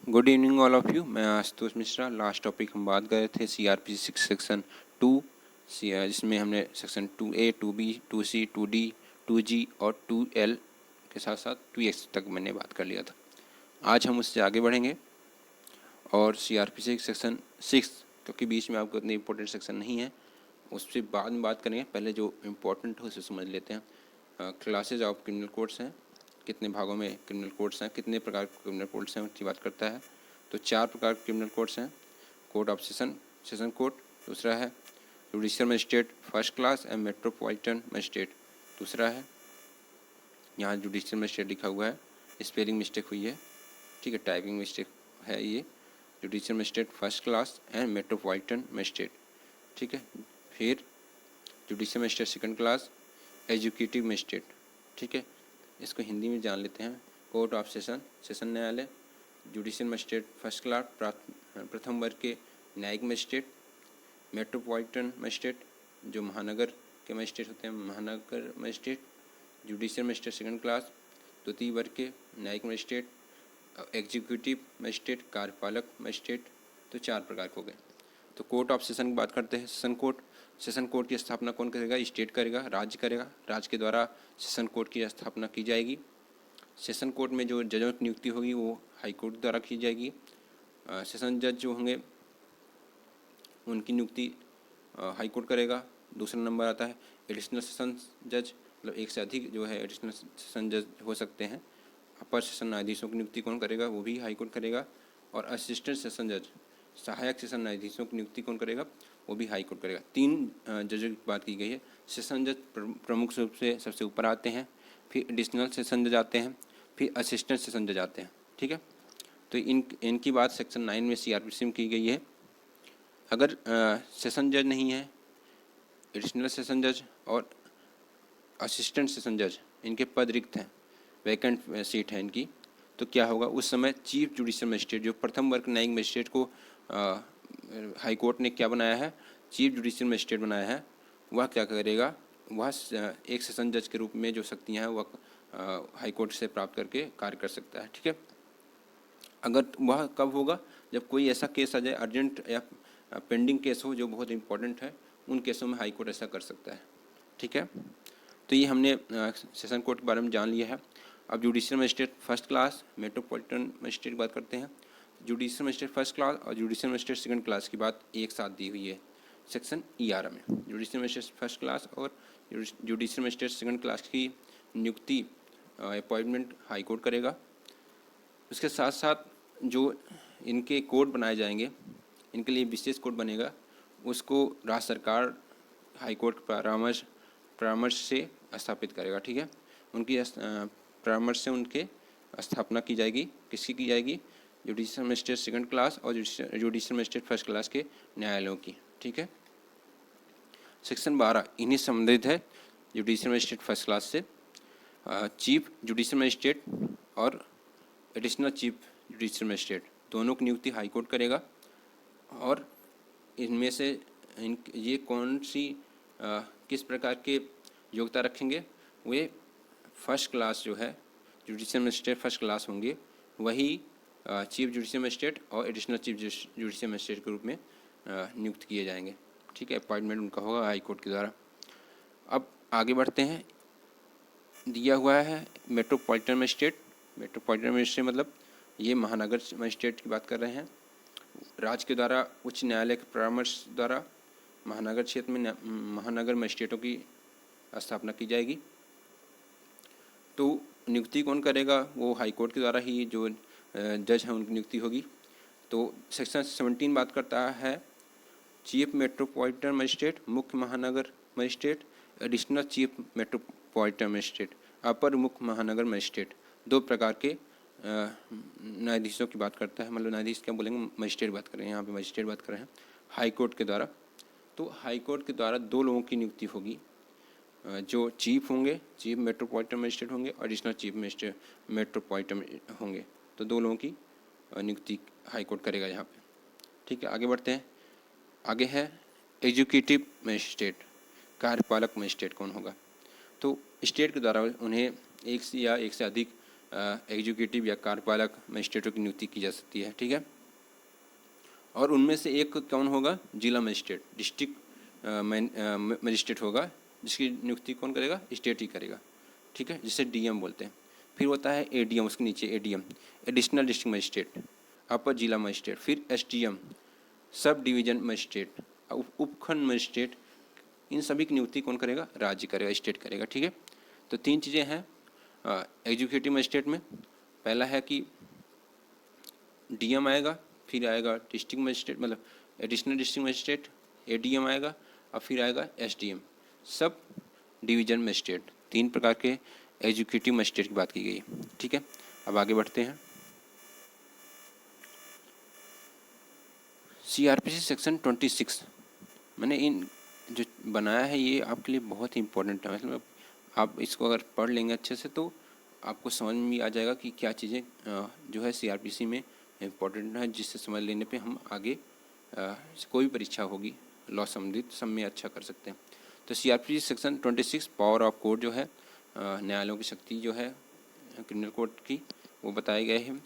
Good evening all of you. मैं Ashutosh Mishra. Last topic हम बात कर रहे थे CRPC 6 सेक्शन 2, जिसमें हमने section 2A, 2B, 2C, 2D, 2G और 2L के साथ साथ 2X तक मैंने बात कर लिया था। आज हम उससे आगे बढ़ेंगे और CRPC सेक्शन 6, क्योंकि बीच में आपको इतने इंपॉर्टेंट सेक्शन नहीं है, उससे बाद में बात करेंगे। पहले जो इम्पोर्टेंट है उसे समझ लेते हैं। क्लासेज ऑफ क्रिमिनल कोड्स हैं, कितने भागों में क्रिमिनल कोड्स हैं, कितने प्रकार के क्रिमिनल कोड्स हैं, उसकी बात करता है। तो 4 प्रकार के क्रिमिनल कोड्स हैं। कोड ऑफ सेशन कोड, दूसरा है judicial magistrate first class and metropolitan magistrate, दूसरा है, यहाँ जुडिशियल मजिस्ट्रेट लिखा हुआ है, स्पेलिंग मिस्टेक हुई है, ठीक है, टाइपिंग मिस्टेक है ये। Judicial magistrate first class and metropolitan magistrate, ठीक है। फिर judicial magistrate second class, educative magistrate, ठीक है, इसको हिंदी में जान लेते हैं। कोर्ट ऑफ सेशन न्यायालय, जुडिशियल मजिस्ट्रेट फर्स्ट क्लास प्रथम वर्ग के न्यायिक मजिस्ट्रेट, मेट्रोपॉलिटन मजिस्ट्रेट जो महानगर के मजिस्ट्रेट होते हैं, महानगर magistrate, judicial magistrate second class द्वितीय वर्ग के न्यायिक मजिस्ट्रेट, एग्जीक्यूटिव मजिस्ट्रेट कार्यपालक मजिस्ट्रेट। तो 4 प्रकार के हो गए। तो कोर्ट ऑफ सेशन की बात करते हैं। सेशन कोर्ट की स्थापना कौन करेगा? स्टेट करेगा, राज्य करेगा। राज्य के द्वारा सेशन कोर्ट की स्थापना की जाएगी। सेशन कोर्ट में जो जजों की नियुक्ति होगी वो हाई कोर्ट द्वारा की जाएगी। सेशन जज जो होंगे उनकी नियुक्ति हाई कोर्ट करेगा। दूसरा नंबर आता है एडिशनल सेशन जज, मतलब एक से अधिक जो है एडिशनल सेशन जज हो सकते हैं। अपर सेशन न्यायाधीशों की नियुक्ति कौन करेगा? वो भी हाई कोर्ट करेगा। और असिस्टेंट सेशन जज, सहायक सेशन न्यायाधीशों की नियुक्ति कौन करेगा? वो भी हाई कोर्ट करेगा। 3 जजों की बात की गई है। सेशन जज प्रमुख रूप से सबसे ऊपर आते हैं, फिर एडिशनल सेशन जज आते हैं, फिर असिस्टेंट सेशन जज आते हैं, ठीक है। तो इनकी बात सेक्शन 9 में CRPC में की गई है। अगर सेशन जज नहीं है, एडिशनल सेशन जज और असिस्टेंट सेशन जज, इनके पद रिक्त हैं, वैकेंट सीट है इनकी, तो क्या होगा? उस समय चीफ जुडिशियल मजिस्ट्रेट, जो प्रथम वर्ग न्यायिक मजिस्ट्रेट को हाई कोर्ट ने क्या बनाया है? चीफ जुडिशियल मजिस्ट्रेट बनाया है। वह क्या करेगा? वह एक सेशन जज के रूप में जो शक्तियाँ हैं वह हाई कोर्ट से प्राप्त करके कार्य कर सकता है, ठीक है। अगर वह कब होगा? जब कोई ऐसा केस आ जाए, अर्जेंट या पेंडिंग केस हो जो बहुत इंपॉर्टेंट है, उन केसों में हाई कोर्ट ऐसा कर सकता है, ठीक है। तो ये हमने सेशन कोर्ट के बारे में जान लिया है। अब judicial magistrate first class, metropolitan magistrate की बात करते हैं। जुडिशियल मजिस्ट्रेट फर्स्ट क्लास और जुडिशियल मजिस्ट्रेट सेकंड क्लास की बात एक साथ दी हुई है सेक्शन 11 में। जुडिशियल मजिस्ट्रेट फर्स्ट क्लास और जुडिशियल मजिस्ट्रेट सेकंड क्लास की नियुक्ति अपॉइंटमेंट हाई कोर्ट करेगा। उसके साथ साथ जो इनके कोड बनाए जाएंगे, इनके लिए विशेष कोड बनेगा, उसको राज्य सरकार हाई कोर्ट परामर्श से स्थापित करेगा, ठीक है। उनकी परामर्श से उनके स्थापना की जाएगी। किसकी की जाएगी? जुडिशियल मजिस्ट्रेट सेकंड क्लास और जुडिशियल मजिस्ट्रेट फर्स्ट क्लास के न्यायालयों की, ठीक है। सेक्शन 12 इन्हीं संबंधित है जुडिशियल मजिस्ट्रेट फर्स्ट क्लास से। चीफ जुडिशियल मजिस्ट्रेट और एडिशनल चीफ जुडिशियल मजिस्ट्रेट दोनों की नियुक्ति हाई कोर्ट करेगा। और इनमें से ये कौन सी किस प्रकार के योग्यता रखेंगे? वे फर्स्ट क्लास जो है जुडिशियल मजिस्ट्रेट फर्स्ट क्लास होंगे, वही चीफ जुडिशियल मजिस्ट्रेट और एडिशनल चीफ जुडिशियल मजिस्ट्रेट के रूप में नियुक्त किए जाएंगे, ठीक है। अपॉइंटमेंट उनका होगा हाई कोर्ट के द्वारा। अब आगे बढ़ते हैं। दिया हुआ है मेट्रोपॉलिटन मजिस्ट्रेट। मेट्रोपॉलिटन मजिस्ट्रेट मतलब ये महानगर मजिस्ट्रेट की बात कर रहे हैं। राज्य के द्वारा उच्च न्यायालय के परामर्श द्वारा महानगर क्षेत्र में महानगर मजिस्ट्रेटों की स्थापना की जाएगी। तो नियुक्ति कौन करेगा? वो हाई कोर्ट के द्वारा ही जो जज हैं उनकी नियुक्ति होगी। तो सेक्शन 17 बात करता है चीफ मेट्रोपॉलिटन मजिस्ट्रेट, मुख्य महानगर magistrate, additional chief metropolitan magistrate, अपर मुख्य महानगर मजिस्ट्रेट। 2 प्रकार के न्यायाधीशों की बात करता है। मतलब न्यायाधीश क्या बोलेंगे? मजिस्ट्रेट बात कर रहे हैं, यहाँ पे मजिस्ट्रेट बात कर रहे हैं हाई कोर्ट के द्वारा। तो हाई कोर्ट के द्वारा 2 लोगों की नियुक्ति होगी, जो चीफ होंगे, चीफ मेट्रोपॉलिटन मजिस्ट्रेट होंगे और एडिशनल चीफ मेट्रोपॉलिटन होंगे। तो 2 लोगों की नियुक्ति हाई कोर्ट करेगा यहाँ पे, ठीक है। आगे बढ़ते हैं। आगे है एग्जीक्यूटिव मजिस्ट्रेट, कार्यपालक मजिस्ट्रेट कौन होगा? तो स्टेट के द्वारा उन्हें एक से अधिक एग्जीक्यूटिव या कार्यपालक मजिस्ट्रेटों की नियुक्ति की जा सकती है। ठीक है, और उनमें से एक कौन होगा? जिला मजिस्ट्रेट, डिस्ट्रिक्ट मजिस्ट्रेट होगा, जिसकी नियुक्ति कौन करेगा? स्टेट ही करेगा। ठीक है, जिसे डीएम बोलते हैं। फिर होता है एडीएम, उसके नीचे एडीएम, एडिशनल डिस्ट्रिक्ट मजिस्ट्रेट, अपर जिला मजिस्ट्रेट। फिर एसडीएम, सब डिवीजन मजिस्ट्रेट, उपखंड मजिस्ट्रेट। इन सभी की नियुक्ति कौन करेगा? राज्य करेगा, स्टेट करेगा। ठीक है, तो 3 चीज़ें हैं एग्जीक्यूटिव मजिस्ट्रेट में। पहला है कि डीएम आएगा, फिर आएगा डिस्ट्रिक्ट मजिस्ट्रेट, मतलब एडिशनल डिस्ट्रिक्ट मजिस्ट्रेट, एडीएम आएगा, और फिर आएगा एसडीएम, सब डिवीजन मजिस्ट्रेट। 3 प्रकार के एग्जीक्यूटिव मजिस्ट्रेट की बात की गई है। ठीक है, अब आगे बढ़ते हैं। सीआरपीसी सेक्शन 26 मैंने इन जो बनाया है ये आपके लिए बहुत ही इम्पोर्टेंट है। मतलब आप इसको अगर पढ़ लेंगे अच्छे से तो आपको समझ में आ जाएगा कि क्या चीज़ें जो है सीआरपीसी में इम्पोर्टेंट है, जिससे समझ लेने पे हम आगे कोई भी परीक्षा होगी लॉ संबंधित सब में अच्छा कर सकते हैं। तो CrPC section 26 power of court जो है न्यायालयों की शक्ति जो है क्रिमिनल कोर्ट की, वो बताए गए हैं।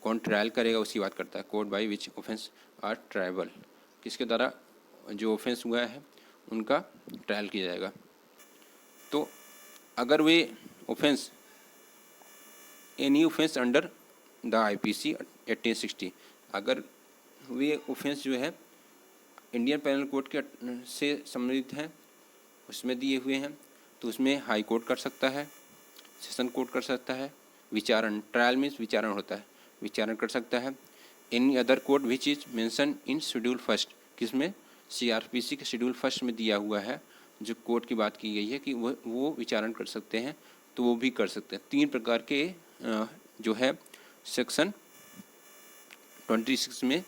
कौन ट्रायल करेगा उसकी बात करता है। Court by which offence are triable, किसके द्वारा जो ऑफेंस हुआ है उनका ट्रायल किया जाएगा। तो अगर वे offence any offence under the IPC 1860, अगर वे ऑफेंस जो है इंडियन पेनल कोड के से संबंधित हैं, उसमें दिए हुए हैं, तो उसमें हाई कोर्ट कर सकता है, सेशन कोर्ट कर सकता है, विचारण, ट्रायल मीन्स विचारण होता है, विचारण कर सकता है। Any other code which is mention in schedule first, किसमें? सीआरपीसी के शेड्यूल फर्स्ट में दिया हुआ है जो कोर्ट की बात की गई है कि वो विचारण कर सकते हैं, तो वो भी कर सकते हैं। 3 प्रकार के जो है सेक्शन 26 में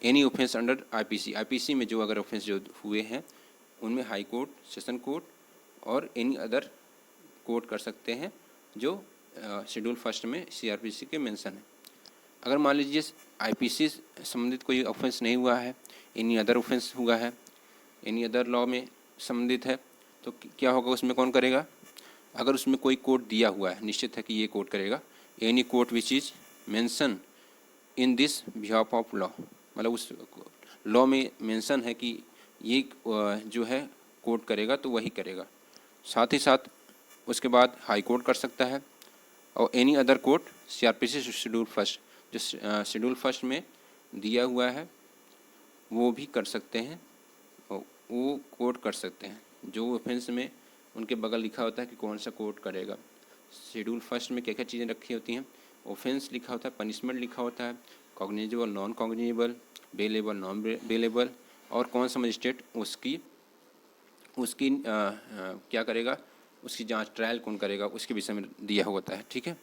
एनी ऑफेंस अंडर आईपीसी में जो अगर ऑफेंस जो हुए हैं उनमें हाई कोर्ट, सेशन कोर्ट और एनी अदर कोर्ट कर सकते हैं जो शेड्यूल फर्स्ट में सीआरपीसी के मेंशन है। अगर मान लीजिए आईपीसी संबंधित कोई ऑफेंस नहीं हुआ है, एनी अदर ऑफेंस हुआ है, एनी अदर लॉ में संबंधित है, तो क्या होगा? उसमें कौन करेगा? अगर उसमें कोई कोर्ट दिया हुआ है, निश्चित है कि ये कोर्ट करेगा। Any court which is mention in this behalf of law, मतलब उस लॉ में मेंशन है कि ये जो है कोर्ट करेगा तो वही करेगा। साथ ही साथ उसके बाद हाई कोर्ट कर सकता है, और any other court CrPC schedule first जो शेड्यूल फर्स्ट में दिया हुआ है वो भी कर सकते हैं, और वो कोर्ट कर सकते हैं जो ऑफेंस में उनके बगल लिखा होता है कि कौन सा कोर्ट करेगा। शेड्यूल फर्स्ट में क्या क्या चीज़ें रखी होती हैं? ऑफेंस लिखा होता है, पनिशमेंट लिखा होता है, cognizable, non cognizable, bailable, non bailable, और कौन सा मजिस्ट्रेट उसकी क्या करेगा, उसकी जांच, ट्रायल कौन करेगा, उसके विषय में दिया होता है। ठीक है,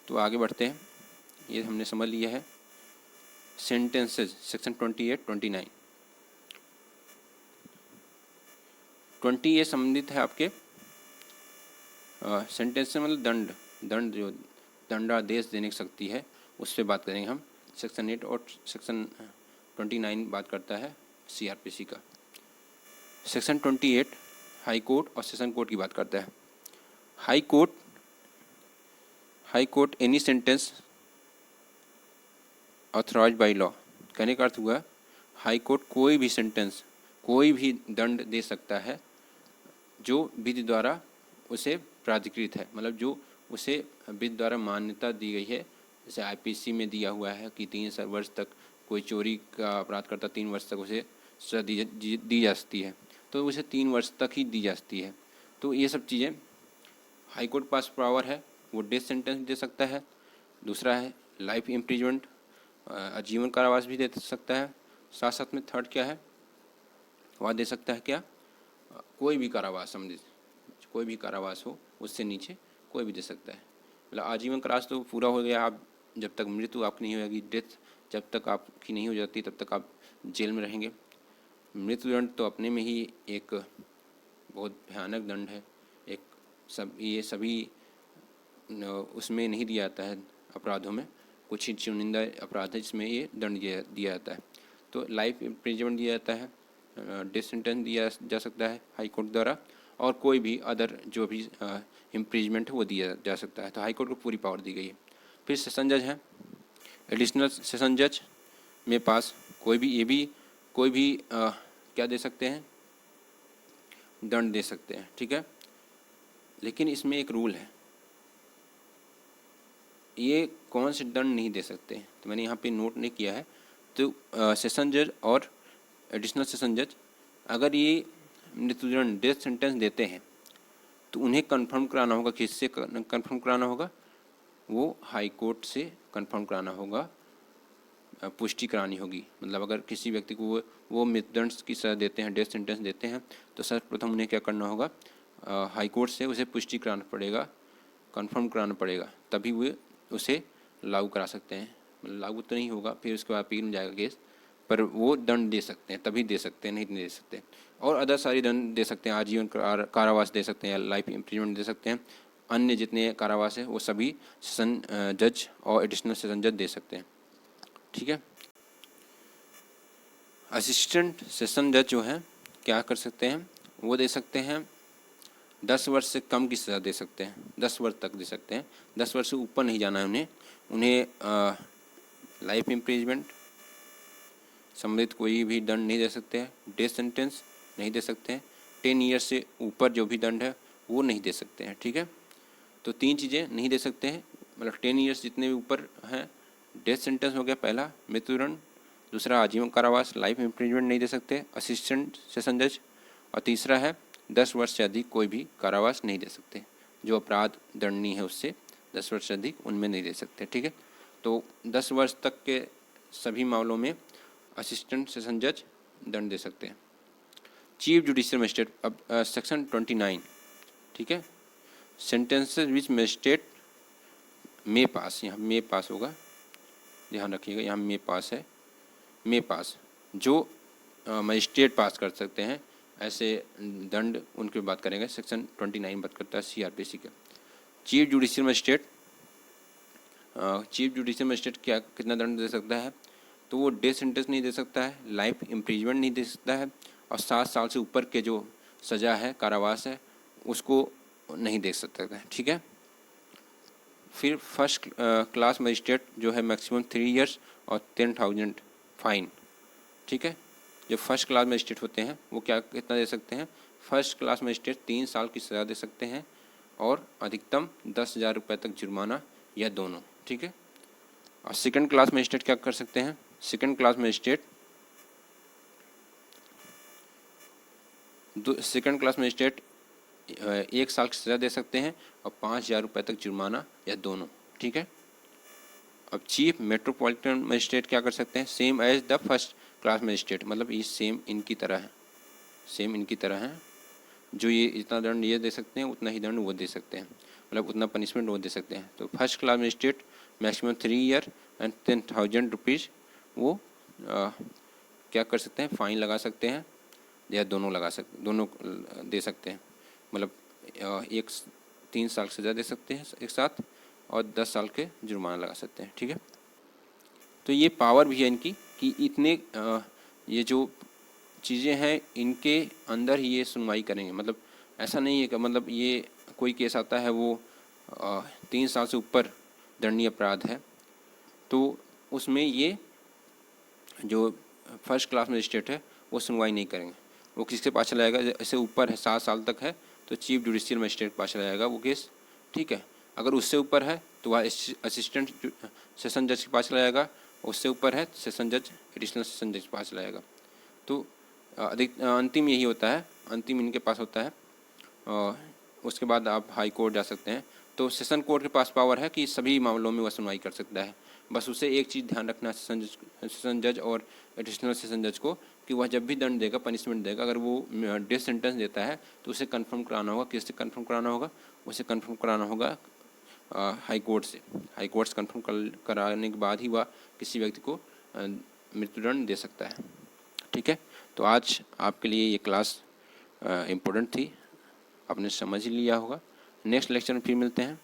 तो आगे बढ़ते हैं। ये हमने समझ लिया है सेंटेंसेस सेक्शन 28, 29। 20 संबंधित है आपके सेंटेंस से, मतलब दंड जो दंडादेश देने की शक्ति है उस पर बात करेंगे हम। सेक्शन 8 और सेक्शन 29 बात करता है सीआरपीसी का। सेक्शन 28 हाई कोर्ट और सेशन कोर्ट की बात करता है। High court any sentence authorise by law, कहने का अर्थ हुआ हाई कोर्ट कोई भी सेंटेंस, कोई भी दंड दे सकता है जो विधि द्वारा उसे प्राधिकृत है, मतलब जो उसे विधि द्वारा मान्यता दी गई है। जैसे आईपीसी में दिया हुआ है कि 3 वर्ष तक कोई चोरी का अपराध करता 3 वर्ष तक उसे सजा दी जा सकती है, तो उसे 3 वर्ष तक ही दी जा सकती है। तो ये सब चीज़ें हाई कोर्ट पास पावर है, वो डेथ सेंटेंस दे सकता है। दूसरा है लाइफ इम्प्रिजमेंट, आजीवन कारावास भी दे सकता है। साथ साथ में थर्ड क्या है, वह दे सकता है क्या, कोई भी कारावास संबंधित, कोई भी कारावास हो उससे नीचे कोई भी दे सकता है। मतलब आजीवन कारावास तो पूरा हो गया, आप जब तक मृत्यु आपकी नहीं होगी, डेथ जब तक आपकी नहीं हो जाती तब तक आप जेल में रहेंगे। मृत्युदंड तो अपने में ही एक बहुत भयानक दंड है। ये सभी उसमें नहीं दिया जाता है अपराधों में, कुछ ही चुनिंदा अपराध है जिसमें ये दंड दिया जाता है। तो लाइफ इम्प्रिजमेंट दिया जाता है, डेथ सेंटेंस दिया जा सकता है हाई कोर्ट द्वारा, और कोई भी अदर जो भी इम्प्रीजमेंट है वो दिया जा सकता है। तो हाई कोर्ट को पूरी पावर दी गई है। फिर सेशन जज है, एडिशनल सेशन जज में पास कोई भी क्या दे सकते हैं, दंड दे सकते हैं, ठीक है। लेकिन इसमें एक रूल है, ये कौन से दंड नहीं दे सकते, तो मैंने यहाँ पे नोट नहीं किया है। तो सेशन जज और एडिशनल सेशन जज अगर ये मृत्युदंड डेथ सेंटेंस देते हैं तो उन्हें कंफर्म कराना होगा। किससे कंफर्म कराना होगा? वो हाई कोर्ट से कंफर्म कराना होगा, पुष्टि करानी होगी। मतलब अगर किसी व्यक्ति को वो मृत्युदंड की सज़ा देते हैं, डेथ सेंटेंस देते हैं, तो सर्वप्रथम उन्हें क्या करना होगा, हाई कोर्ट से उसे पुष्टि कराना पड़ेगा, कंफर्म कराना पड़ेगा, तभी वे उसे लागू करा सकते हैं। लागू तो नहीं होगा, फिर उसके बाद अपील में जाएगा केस, पर वो दंड दे सकते हैं, तभी दे सकते हैं, नहीं दे सकते। और अदर सारी दंड दे सकते हैं, आजीवन कारावास दे सकते हैं, लाइफ इम्प्रिजमेंट दे सकते हैं। अन्य जितने कारावास है वो सभी सेशन जज और एडिशनल सेशन जज दे सकते हैं, ठीक है। असिस्टेंट सेशन जज जो है क्या कर सकते हैं, वो दे सकते हैं 10 वर्ष से कम की सज़ा दे सकते हैं, 10 वर्ष तक दे सकते हैं। 10 वर्ष से ऊपर नहीं जाना है उन्हें लाइफ इम्प्रिजमेंट सम्मिलित कोई भी दंड नहीं दे सकते हैं, डेथ सेंटेंस नहीं दे सकते हैं, 10 ईयर्स से ऊपर जो भी दंड है वो नहीं दे सकते हैं, ठीक है। तो 3 चीज़ें नहीं दे सकते हैं, मतलब 10 ईयर्स जितने भी ऊपर हैं, डेथ सेंटेंस हो गया पहला, मृत्युदंड, दूसरा आजीवन कारावास, लाइफ इम्प्रिजमेंट नहीं दे सकते असिस्टेंट सेशन जज, और तीसरा है 10 वर्ष से अधिक कोई भी कारावास नहीं दे सकते। जो अपराध दंडनीय है उससे 10 वर्ष से अधिक उनमें नहीं दे सकते, ठीक है। तो 10 वर्ष तक के सभी मामलों में असिस्टेंट सेशन जज दंड दे सकते हैं। चीफ जुडिशियल मजिस्ट्रेट, अब सेक्शन 29, ठीक है। सेंटेंसेस विच मजिस्ट्रेट में पास, यहाँ में पास होगा, ध्यान रखिएगा, यहाँ में पास है, में पास जो मजिस्ट्रेट पास कर सकते हैं ऐसे दंड, उनकी बात करेंगे। सेक्शन 29 बात करता है सीआरपीसी के। Chief judicial magistrate, chief judicial magistrate क्या कितना दंड दे सकता है, तो वो डेथ सेंटेंस नहीं दे सकता है, लाइफ इम्प्रिजमेंट नहीं दे सकता है, और 7 साल से ऊपर के जो सज़ा है, कारावास है, उसको नहीं दे सकता है, ठीक है। फिर फर्स्ट क्लास मजिस्ट्रेट जो है मैक्सिमम 3 इयर्स और 10,000 फाइन, ठीक है। जो फर्स्ट क्लास मजिस्ट्रेट होते हैं वो क्या कितना दे सकते हैं, फर्स्ट क्लास मजिस्ट्रेट 3 साल की सज़ा दे सकते हैं और अधिकतम 10,000 रुपये तक जुर्माना, या दोनों, ठीक है। और सेकंड क्लास मजिस्ट्रेट क्या कर सकते हैं, सेकंड क्लास मजिस्ट्रेट 1 साल की सज़ा दे सकते हैं और 5,000 रुपये तक जुर्माना, या दोनों, ठीक है। अब चीफ मेट्रोपॉलिटन मजिस्ट्रेट क्या कर सकते हैं, same as the first class magistrate, मतलब ये सेम इनकी तरह है, सेम इनकी तरह है। जो ये इतना दंड ये दे सकते हैं उतना ही दंड वो दे सकते हैं, मतलब उतना पनिशमेंट वो दे सकते हैं। तो first class magistrate maximum 3 year and 10,000 rupees वो क्या कर सकते हैं, फ़ाइन लगा सकते हैं, या दोनों दोनों दे सकते हैं। मतलब 3 साल सज़ा दे सकते हैं एक साथ, और 10 साल के जुर्माना लगा सकते हैं, ठीक है। तो ये पावर भी है इनकी कि इतने ये जो चीज़ें हैं इनके अंदर ही ये सुनवाई करेंगे। मतलब ऐसा नहीं है कि मतलब ये कोई केस आता है वो 3 साल से ऊपर दंडनीय अपराध है, तो उसमें ये जो फर्स्ट क्लास मजिस्ट्रेट है वो सुनवाई नहीं करेंगे। वो किसके पास चला जाएगा, जैसे ऊपर है 7 साल तक है तो चीफ जुडिशियल मजिस्ट्रेट के पास चला जाएगा वो केस, ठीक है। अगर उससे ऊपर है तो वह असिस्टेंट सेशन जज के पास चला जाएगा, उससे ऊपर है सेशन जज, एडिशनल सेशन जज के पास चला जाएगा। तो अंतिम यही होता है, अंतिम इनके पास होता है। उसके बाद आप हाई कोर्ट जा सकते हैं। तो सेशन कोर्ट के पास पावर है कि सभी मामलों में वह सुनवाई कर सकता है। बस उसे एक चीज़ ध्यान रखना है सेशन जज और एडिशनल सेशन जज को, कि वह जब भी दंड देगा, पनिशमेंट देगा, अगर वो डेथ सेंटेंस देता है तो उसे कंफर्म कराना होगा। किससे कंफर्म कराना होगा, उसे कंफर्म कराना होगा हाई कोर्ट से। हाई कोर्ट से कंफर्म कराने के बाद ही वह किसी व्यक्ति को मृत्युदंड दे सकता है, ठीक है। तो आज आपके लिए ये क्लास इम्पोर्टेंट थी, आपने समझ ही लिया होगा। नेक्स्ट लेक्चर में फिर मिलते हैं।